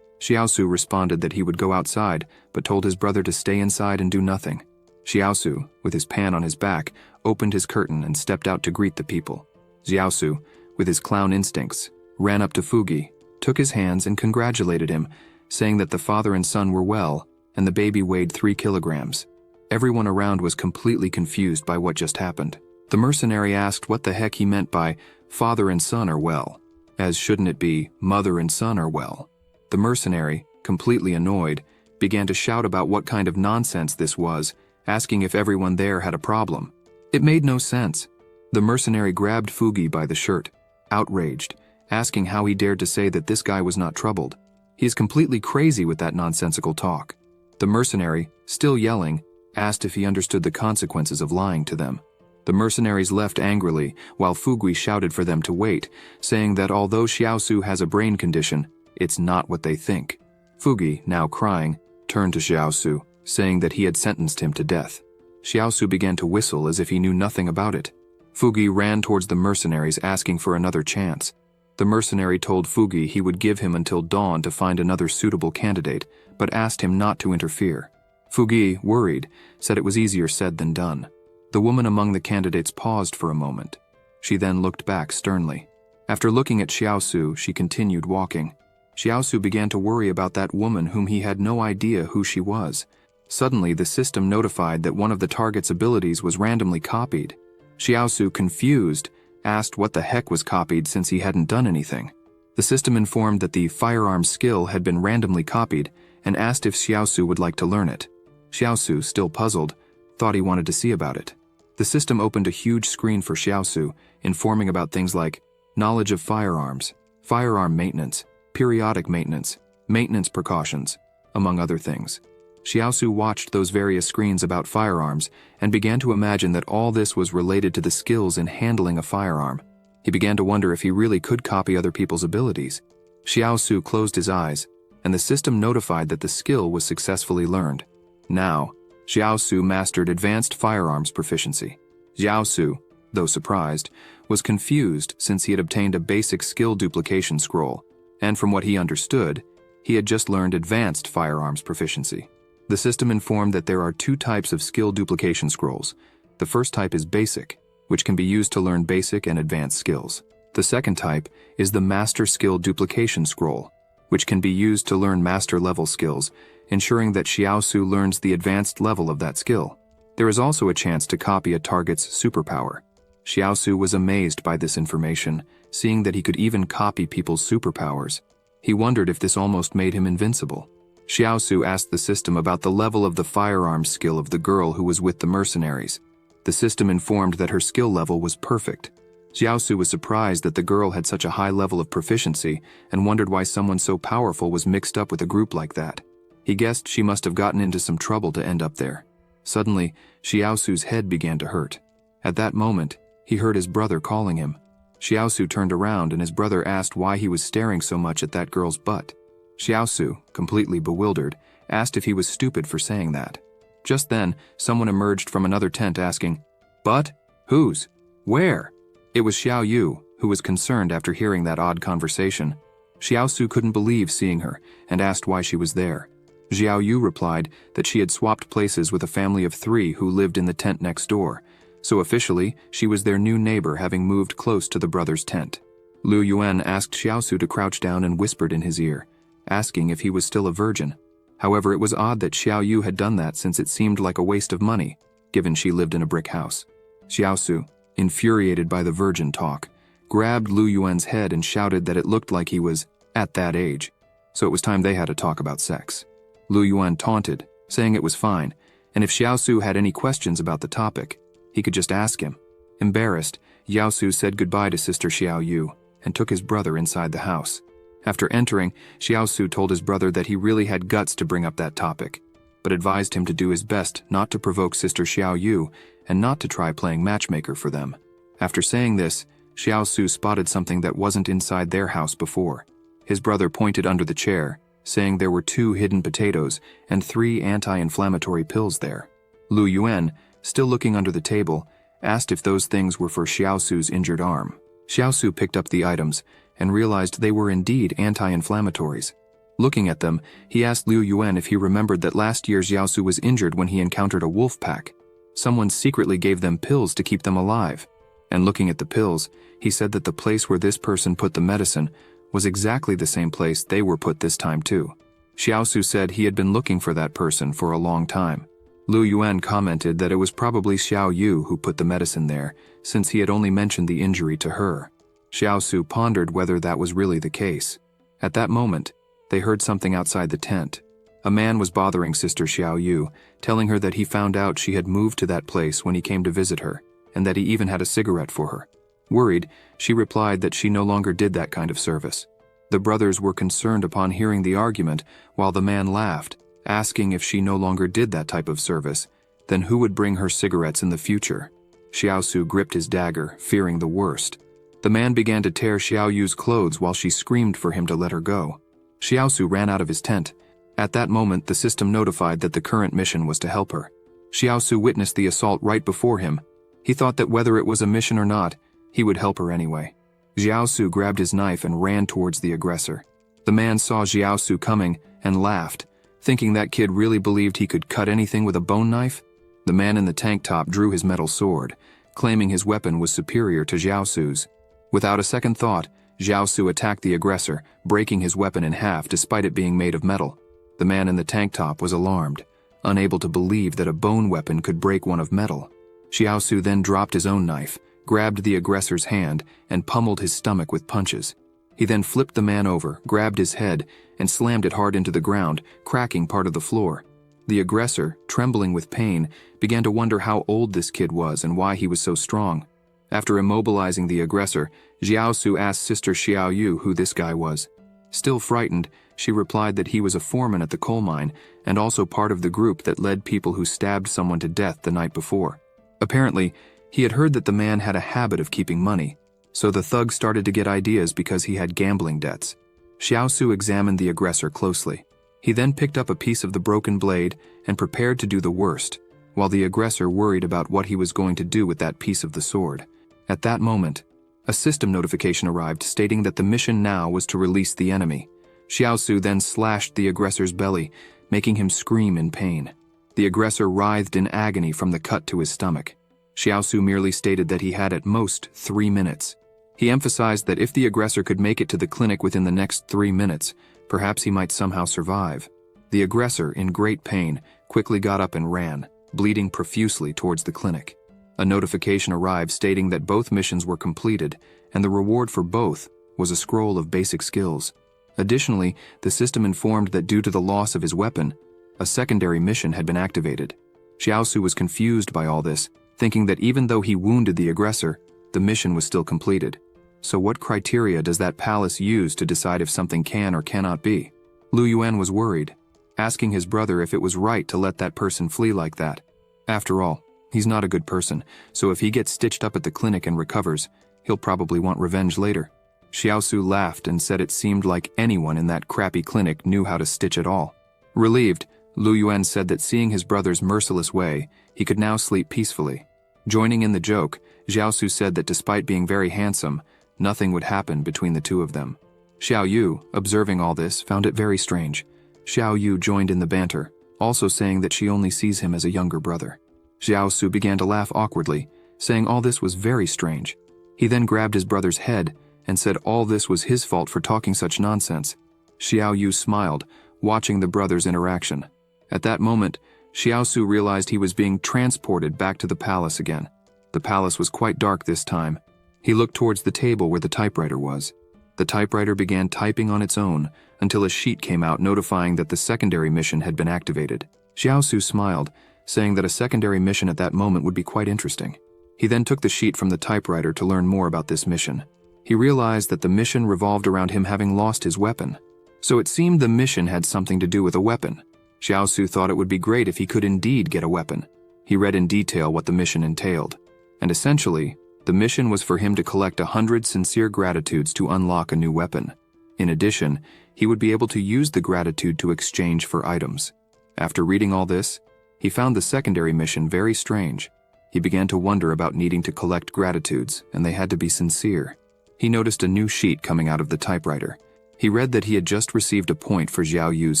Xiaosu responded that he would go outside, but told his brother to stay inside and do nothing. Xiaosu, with his pan on his back, opened his curtain and stepped out to greet the people. Xiaosu, with his clown instincts, ran up to Fugi, took his hands and congratulated him, saying that the father and son were well, and the baby weighed 3 kilograms. Everyone around was completely confused by what just happened. The mercenary asked what the heck he meant by father and son are well, as shouldn't it be mother and son are well? The mercenary, completely annoyed, began to shout about what kind of nonsense this was, asking if everyone there had a problem. It made no sense. The mercenary grabbed Fugi by the shirt, outraged, asking how he dared to say that this guy was not troubled. He is completely crazy with that nonsensical talk. The mercenary, still yelling, asked if he understood the consequences of lying to them. The mercenaries left angrily, while Fugui shouted for them to wait, saying that although Xiaosu has a brain condition, it's not what they think. Fugi, now crying, turned to Xiaosu, saying that he had sentenced him to death. Xiaosu began to whistle as if he knew nothing about it. Fugi ran towards the mercenaries asking for another chance. The mercenary told Fugi he would give him until dawn to find another suitable candidate, but asked him not to interfere. Fugi, worried, said it was easier said than done. The woman among the candidates paused for a moment. She then looked back sternly. After looking at Xiaosu, she continued walking. Xiaosu began to worry about that woman whom he had no idea who she was. Suddenly, the system notified that one of the target's abilities was randomly copied. Xiaosu, confused, asked what the heck was copied since he hadn't done anything. The system informed that the firearm skill had been randomly copied and asked if Xiaosu would like to learn it. Xiaosu, still puzzled, thought he wanted to see about it. The system opened a huge screen for Xiaosu, informing about things like knowledge of firearms, firearm maintenance, periodic maintenance, maintenance precautions, among other things. Xiaosu watched those various screens about firearms and began to imagine that all this was related to the skills in handling a firearm. He began to wonder if he really could copy other people's abilities. Xiaosu closed his eyes, and the system notified that the skill was successfully learned. Now, Xiaosu mastered advanced firearms proficiency. Xiaosu, though surprised, was confused since he had obtained a basic skill duplication scroll, and from what he understood, he had just learned advanced firearms proficiency. The system informed that there are 2 types of skill duplication scrolls. The first type is basic, which can be used to learn basic and advanced skills. The second type is the master skill duplication scroll, which can be used to learn master level skills, ensuring that Xiaosu learns the advanced level of that skill. There is also a chance to copy a target's superpower. Xiaosu was amazed by this information, seeing that he could even copy people's superpowers. He wondered if this almost made him invincible. Xiaosu asked the system about the level of the firearms skill of the girl who was with the mercenaries. The system informed that her skill level was perfect. Xiaosu was surprised that the girl had such a high level of proficiency and wondered why someone so powerful was mixed up with a group like that. He guessed she must have gotten into some trouble to end up there. Suddenly, Xiaosu's head began to hurt. At that moment, he heard his brother calling him. Xiaosu turned around and his brother asked why he was staring so much at that girl's butt. Xiaosu, completely bewildered, asked if he was stupid for saying that. Just then, someone emerged from another tent asking, "But? Whose? Where?" It was Xiao Yu, who was concerned after hearing that odd conversation. Xiaosu couldn't believe seeing her and asked why she was there. Xiao Yu replied that she had swapped places with a family of 3 who lived in the tent next door, so officially she was their new neighbor having moved close to the brothers' tent. Liu Yuan asked Xiaosu to crouch down and whispered in his ear, asking if he was still a virgin. However, it was odd that Xiao Yu had done that since it seemed like a waste of money, given she lived in a brick house. Xiaosu, infuriated by the virgin talk, grabbed Liu Yuan's head and shouted that it looked like he was at that age, so it was time they had a talk about sex. Liu Yuan taunted, saying it was fine, and if Xiaosu had any questions about the topic, he could just ask him. Embarrassed, Xiaosu said goodbye to Sister Xiao Yu and took his brother inside the house. After entering, Xiaosu told his brother that he really had guts to bring up that topic, but advised him to do his best not to provoke Sister Xiao Yu and not to try playing matchmaker for them. After saying this, Xiaosu spotted something that wasn't inside their house before. His brother pointed under the chair, saying there were 2 hidden potatoes and 3 anti-inflammatory pills there. Lu Yuan, still looking under the table, asked if those things were for Xiaosu's injured arm. Xiaosu picked up the items and realized they were indeed anti-inflammatories. Looking at them, he asked Liu Yuan if he remembered that last year Xiaosu was injured when he encountered a wolf pack. Someone secretly gave them pills to keep them alive. And looking at the pills, he said that the place where this person put the medicine was exactly the same place they were put this time too. Xiaosu said he had been looking for that person for a long time. Liu Yuan commented that it was probably Xiao Yu who put the medicine there, since he had only mentioned the injury to her. Xiaosu pondered whether that was really the case. At that moment, they heard something outside the tent. A man was bothering Sister Xiao Yu, telling her that he found out she had moved to that place when he came to visit her, and that he even had a cigarette for her. Worried, she replied that she no longer did that kind of service. The brothers were concerned upon hearing the argument, while the man laughed, asking if she no longer did that type of service, then who would bring her cigarettes in the future? Xiaosu gripped his dagger, fearing the worst. The man began to tear Xiao Yu's clothes while she screamed for him to let her go. Xiaosu ran out of his tent. At that moment, the system notified that the current mission was to help her. Xiaosu witnessed the assault right before him. He thought that whether it was a mission or not, he would help her anyway. Xiaosu grabbed his knife and ran towards the aggressor. The man saw Xiaosu coming and laughed, thinking that kid really believed he could cut anything with a bone knife. The man in the tank top drew his metal sword, claiming his weapon was superior to Xiaosu's. Without a second thought, Xiaosu attacked the aggressor, breaking his weapon in half despite it being made of metal. The man in the tank top was alarmed, unable to believe that a bone weapon could break one of metal. Xiaosu then dropped his own knife, grabbed the aggressor's hand, and pummeled his stomach with punches. He then flipped the man over, grabbed his head, and slammed it hard into the ground, cracking part of the floor. The aggressor, trembling with pain, began to wonder how old this kid was and why he was so strong. After immobilizing the aggressor, Xiaosu asked Sister Xiao Yu who this guy was. Still frightened, she replied that he was a foreman at the coal mine and also part of the group that led people who stabbed someone to death the night before. Apparently, he had heard that the man had a habit of keeping money, so the thug started to get ideas because he had gambling debts. Xiaosu examined the aggressor closely. He then picked up a piece of the broken blade and prepared to do the worst, while the aggressor worried about what he was going to do with that piece of the sword. At that moment, a system notification arrived stating that the mission now was to release the enemy. Xiaosu then slashed the aggressor's belly, making him scream in pain. The aggressor writhed in agony from the cut to his stomach. Xiaosu merely stated that he had at most 3 minutes. He emphasized that if the aggressor could make it to the clinic within the next 3 minutes, perhaps he might somehow survive. The aggressor, in great pain, quickly got up and ran, bleeding profusely towards the clinic. A notification arrived stating that both missions were completed, and the reward for both was a scroll of basic skills. Additionally, the system informed that due to the loss of his weapon, a secondary mission had been activated. Xiaosu was confused by all this, thinking that even though he wounded the aggressor, the mission was still completed. So what criteria does that palace use to decide if something can or cannot be? Lu Yuan was worried, asking his brother if it was right to let that person flee like that. After all, he's not a good person, so if he gets stitched up at the clinic and recovers, he'll probably want revenge later. Xiaosu laughed and said it seemed like anyone in that crappy clinic knew how to stitch at all. Relieved, Lu Yuan said that seeing his brother's merciless way, he could now sleep peacefully. Joining in the joke, Xiaosu said that despite being very handsome, nothing would happen between the two of them. Xiao Yu, observing all this, found it very strange. Xiao Yu joined in the banter, also saying that she only sees him as a younger brother. Xiaosu began to laugh awkwardly, saying all this was very strange. He then grabbed his brother's head and said all this was his fault for talking such nonsense. Xiao Yu smiled, watching the brothers' interaction. At that moment, Xiaosu realized he was being transported back to the palace again. The palace was quite dark this time. He looked towards the table where the typewriter was. The typewriter began typing on its own until a sheet came out notifying that the secondary mission had been activated. Xiaosu smiled, saying that a secondary mission at that moment would be quite interesting. He then took the sheet from the typewriter to learn more about this mission. He realized that the mission revolved around him having lost his weapon. So it seemed the mission had something to do with a weapon. Xiaosu thought it would be great if he could indeed get a weapon. He read in detail what the mission entailed. And essentially, the mission was for him to collect 100 sincere gratitudes to unlock a new weapon. In addition, he would be able to use the gratitude to exchange for items. After reading all this, He found the secondary mission very strange. He began to wonder about needing to collect gratitudes, and they had to be sincere. He noticed a new sheet coming out of the typewriter. He read that he had just received a point for Xiao Yu's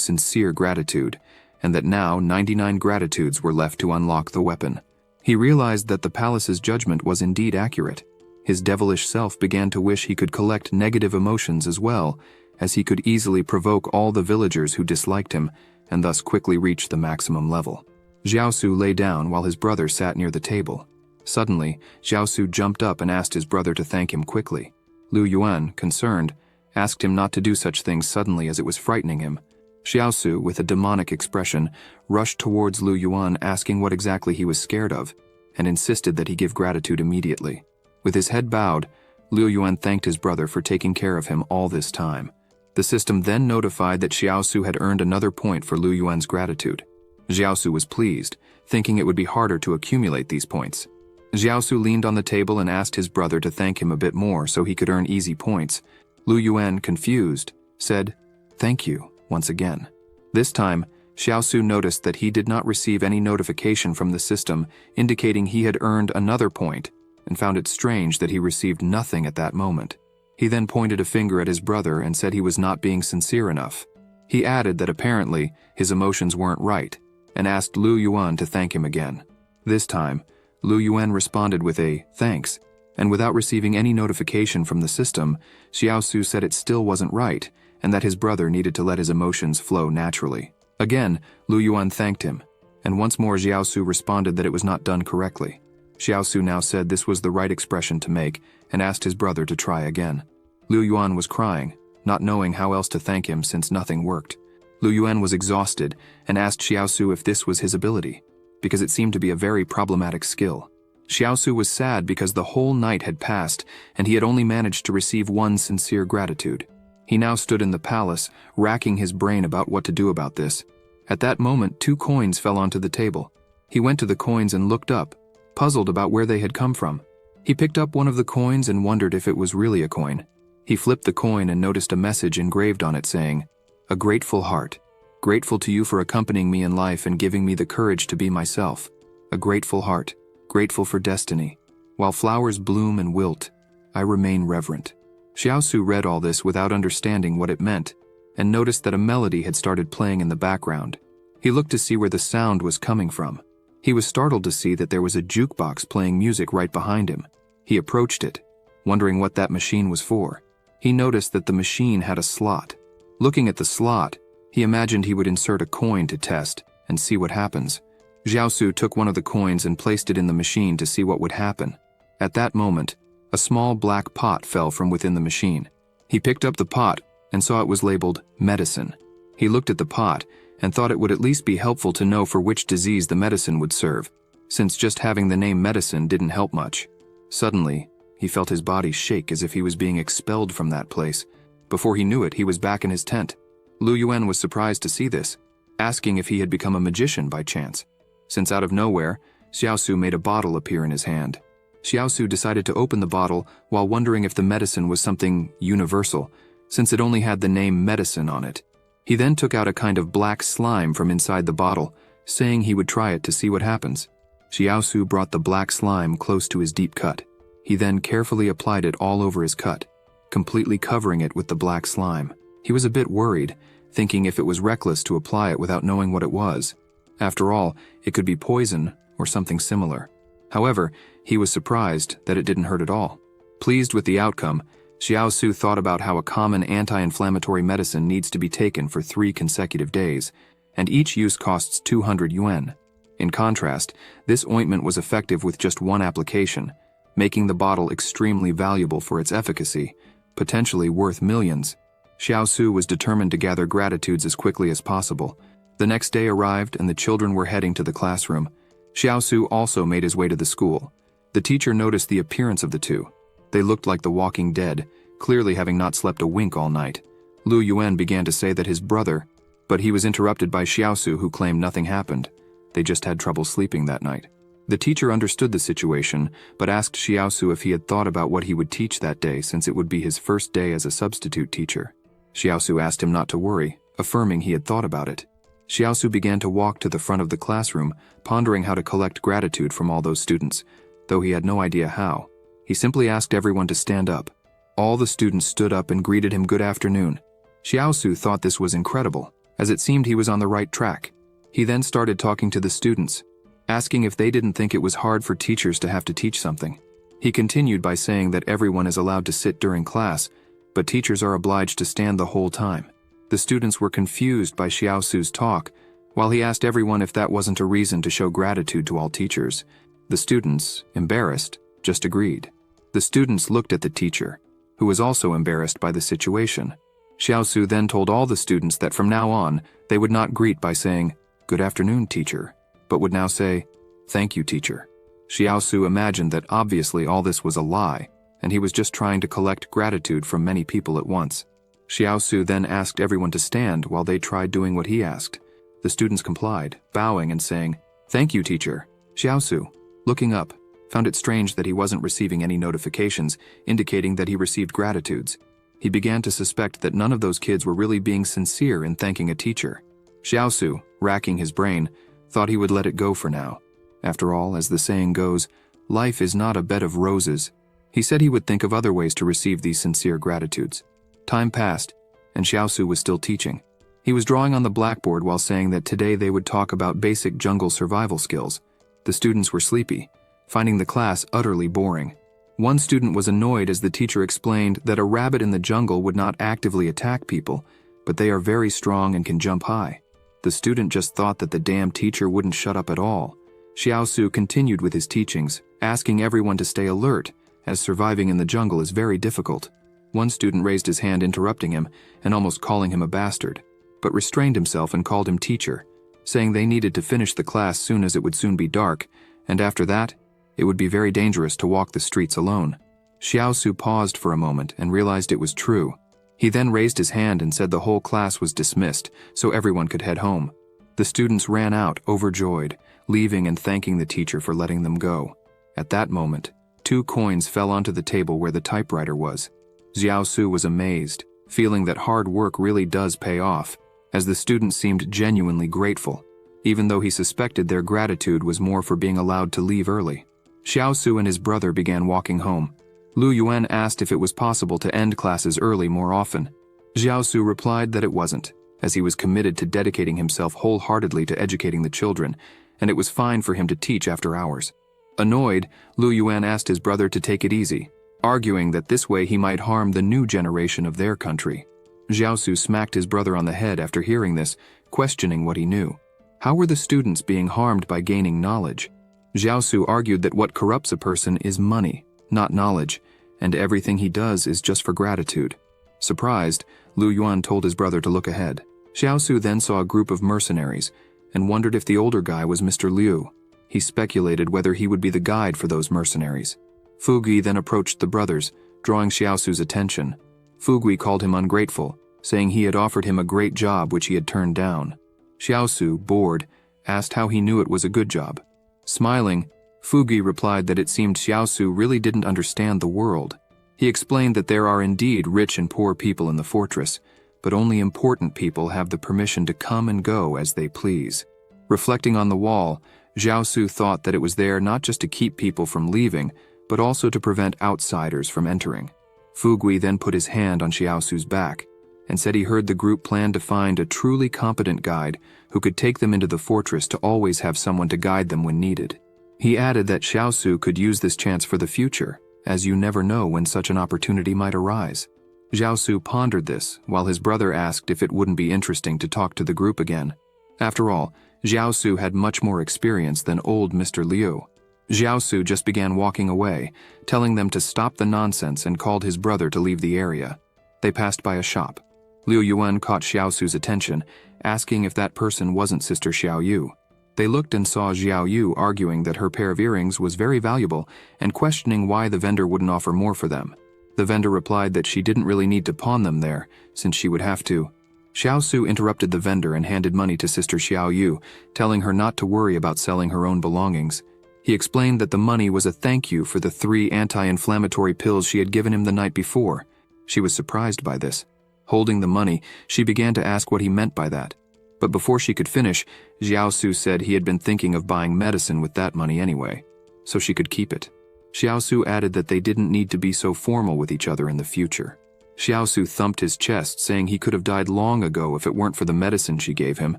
sincere gratitude, and that now 99 gratitudes were left to unlock the weapon. He realized that the palace's judgment was indeed accurate. His devilish self began to wish he could collect negative emotions as well, as he could easily provoke all the villagers who disliked him, and thus quickly reach the maximum level. Xiaosu lay down while his brother sat near the table. Suddenly, Xiaosu jumped up and asked his brother to thank him quickly. Lu Yuan, concerned, asked him not to do such things suddenly as it was frightening him. Xiaosu, with a demonic expression, rushed towards Lu Yuan asking what exactly he was scared of, and insisted that he give gratitude immediately. With his head bowed, Lu Yuan thanked his brother for taking care of him all this time. The system then notified that Xiaosu had earned another point for Lu Yuan's gratitude. Xiaosu was pleased, thinking it would be harder to accumulate these points. Xiaosu leaned on the table and asked his brother to thank him a bit more so he could earn easy points. Lu Yuan, confused, said, "Thank you," once again. This time, Xiaosu noticed that he did not receive any notification from the system indicating he had earned another point, and found it strange that he received nothing at that moment. He then pointed a finger at his brother and said he was not being sincere enough. He added that apparently his emotions weren't right, and asked Lu Yuan to thank him again. This time, Lu Yuan responded with a thanks, and without receiving any notification from the system, Xiaosu said it still wasn't right, and that his brother needed to let his emotions flow naturally. Again, Lu Yuan thanked him, and once more Xiaosu responded that it was not done correctly. Xiaosu now said this was the right expression to make, and asked his brother to try again. Lu Yuan was crying, not knowing how else to thank him since nothing worked. Lu Yuan was exhausted and asked Xiaosu if this was his ability, because it seemed to be a very problematic skill. Xiaosu was sad because the whole night had passed and he had only managed to receive one sincere gratitude. He now stood in the palace, racking his brain about what to do about this. At that moment, 2 coins fell onto the table. He went to the coins and looked up, puzzled about where they had come from. He picked up one of the coins and wondered if it was really a coin. He flipped the coin and noticed a message engraved on it saying, "A grateful heart. Grateful to you for accompanying me in life and giving me the courage to be myself. A grateful heart. Grateful for destiny. While flowers bloom and wilt, I remain reverent." Xiaosu read all this without understanding what it meant, and noticed that a melody had started playing in the background. He looked to see where the sound was coming from. He was startled to see that there was a jukebox playing music right behind him. He approached it, wondering what that machine was for. He noticed that the machine had a slot. Looking at the slot, he imagined he would insert a coin to test and see what happens. Xiaosu took one of the coins and placed it in the machine to see what would happen. At that moment, a small black pot fell from within the machine. He picked up the pot and saw it was labeled medicine. He looked at the pot and thought it would at least be helpful to know for which disease the medicine would serve, since just having the name medicine didn't help much. Suddenly, he felt his body shake as if he was being expelled from that place. Before he knew it, he was back in his tent. Lu Yuan was surprised to see this, asking if he had become a magician by chance. Since out of nowhere, Xiaosu made a bottle appear in his hand. Xiaosu decided to open the bottle while wondering if the medicine was something universal, since it only had the name medicine on it. He then took out a kind of black slime from inside the bottle, saying he would try it to see what happens. Xiaosu brought the black slime close to his deep cut. He then carefully applied it all over his cut, completely covering it with the black slime. He was a bit worried, thinking if it was reckless to apply it without knowing what it was. After all, it could be poison or something similar. However, he was surprised that it didn't hurt at all. Pleased with the outcome, Xiaosu thought about how a common anti-inflammatory medicine needs to be taken for 3 consecutive days, and each use costs 200 yuan. In contrast, this ointment was effective with just 1 application, making the bottle extremely valuable for its efficacy, potentially worth millions. Xiaosu was determined to gather gratitudes as quickly as possible. The next day arrived and the children were heading to the classroom. Xiaosu also made his way to the school. The teacher noticed the appearance of the two. They looked like the walking dead, clearly having not slept a wink all night. Lu Yuan began to say that his brother, but he was interrupted by Xiaosu, who claimed nothing happened. They just had trouble sleeping that night. The teacher understood the situation, but asked Xiaosu if he had thought about what he would teach that day, since it would be his first day as a substitute teacher. Xiaosu asked him not to worry, affirming he had thought about it. Xiaosu began to walk to the front of the classroom, pondering how to collect gratitude from all those students, though he had no idea how. He simply asked everyone to stand up. All the students stood up and greeted him good afternoon. Xiaosu thought this was incredible, as it seemed he was on the right track. He then started talking to the students, asking if they didn't think it was hard for teachers to have to teach something. He continued by saying that everyone is allowed to sit during class, but teachers are obliged to stand the whole time. The students were confused by Xiaosu's talk, while he asked everyone if that wasn't a reason to show gratitude to all teachers. The students, embarrassed, just agreed. The students looked at the teacher, who was also embarrassed by the situation. Xiaosu then told all the students that from now on, they would not greet by saying, "Good afternoon, teacher," but would now say, "Thank you, teacher." Xiaosu imagined that obviously all this was a lie, and he was just trying to collect gratitude from many people at once. Xiaosu then asked everyone to stand while they tried doing what he asked. The students complied, bowing and saying, "Thank you, teacher." Xiaosu, looking up, found it strange that he wasn't receiving any notifications indicating that he received gratitudes. He began to suspect that none of those kids were really being sincere in thanking a teacher. Xiaosu, racking his brain, thought he would let it go for now. After all, as the saying goes, life is not a bed of roses. He said he would think of other ways to receive these sincere gratitudes. Time passed, and Xiaosu was still teaching. He was drawing on the blackboard while saying that today they would talk about basic jungle survival skills. The students were sleepy, finding the class utterly boring. One student was annoyed as the teacher explained that a rabbit in the jungle would not actively attack people, but they are very strong and can jump high. The student just thought that the damn teacher wouldn't shut up at all. Xiaosu continued with his teachings, asking everyone to stay alert, as surviving in the jungle is very difficult. One student raised his hand interrupting him and almost calling him a bastard, but restrained himself and called him teacher, saying they needed to finish the class soon as it would soon be dark, and after that, it would be very dangerous to walk the streets alone. Xiaosu paused for a moment and realized it was true. He then raised his hand and said the whole class was dismissed, so everyone could head home. The students ran out, overjoyed, leaving and thanking the teacher for letting them go. At that moment, 2 coins fell onto the table where the typewriter was. Xiaosu was amazed, feeling that hard work really does pay off, as the students seemed genuinely grateful, even though he suspected their gratitude was more for being allowed to leave early. Xiaosu and his brother began walking home. Lu Yuan asked if it was possible to end classes early more often. Xiaosu replied that it wasn't, as he was committed to dedicating himself wholeheartedly to educating the children, and it was fine for him to teach after hours. Annoyed, Lu Yuan asked his brother to take it easy, arguing that this way he might harm the new generation of their country. Xiaosu smacked his brother on the head after hearing this, questioning what he knew. How were the students being harmed by gaining knowledge? Xiaosu argued that what corrupts a person is money, not knowledge, and everything he does is just for gratitude. Surprised, Lu Yuan told his brother to look ahead. Xiaosu then saw a group of mercenaries and wondered if the older guy was Mr. Liu. He speculated whether he would be the guide for those mercenaries. Fugui then approached the brothers, drawing Xiaosu's attention. Fugui called him ungrateful, saying he had offered him a great job which he had turned down. Xiaosu, bored, asked how he knew it was a good job. Smiling, Fugui replied that it seemed Xiaosu really didn't understand the world. He explained that there are indeed rich and poor people in the fortress, but only important people have the permission to come and go as they please. Reflecting on the wall, Xiaosu thought that it was there not just to keep people from leaving, but also to prevent outsiders from entering. Fugui then put his hand on Xiaosu's back and said he heard the group planned to find a truly competent guide who could take them into the fortress to always have someone to guide them when needed. He added that Xiaosu could use this chance for the future, as you never know when such an opportunity might arise. Xiaosu pondered this, while his brother asked if it wouldn't be interesting to talk to the group again. After all, Xiaosu had much more experience than old Mr. Liu. Xiaosu just began walking away, telling them to stop the nonsense and called his brother to leave the area. They passed by a shop. Liu Yuan caught Xiaosu's attention, asking if that person wasn't Sister Xiao Yu. They looked and saw Xiao Yu arguing that her pair of earrings was very valuable and questioning why the vendor wouldn't offer more for them. The vendor replied that she didn't really need to pawn them there, since she would have to. Xiaosu interrupted the vendor and handed money to Sister Xiao Yu, telling her not to worry about selling her own belongings. He explained that the money was a thank you for the 3 anti-inflammatory pills she had given him the night before. She was surprised by this. Holding the money, she began to ask what he meant by that. But before she could finish, Xiaosu said he had been thinking of buying medicine with that money anyway, so she could keep it. Xiaosu added that they didn't need to be so formal with each other in the future. Xiaosu thumped his chest, saying he could have died long ago if it weren't for the medicine she gave him,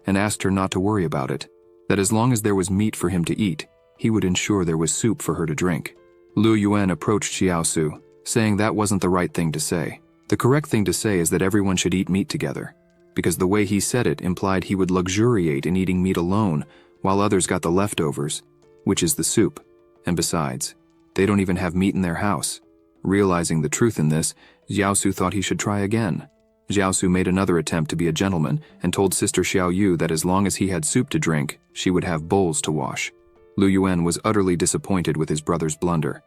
and asked her not to worry about it. That as long as there was meat for him to eat, he would ensure there was soup for her to drink. Lu Yuan approached Xiaosu, saying that wasn't the right thing to say. The correct thing to say is that everyone should eat meat together, because the way he said it implied he would luxuriate in eating meat alone while others got the leftovers, which is the soup. And besides, they don't even have meat in their house. Realizing the truth in this, Xiaosu thought he should try again. Xiaosu made another attempt to be a gentleman and told Sister Xiaoyu that as long as he had soup to drink, she would have bowls to wash. Lu Yuan was utterly disappointed with his brother's blunder.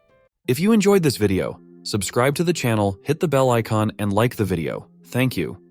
If you enjoyed this video, subscribe to the channel, hit the bell icon, and like the video. Thank you.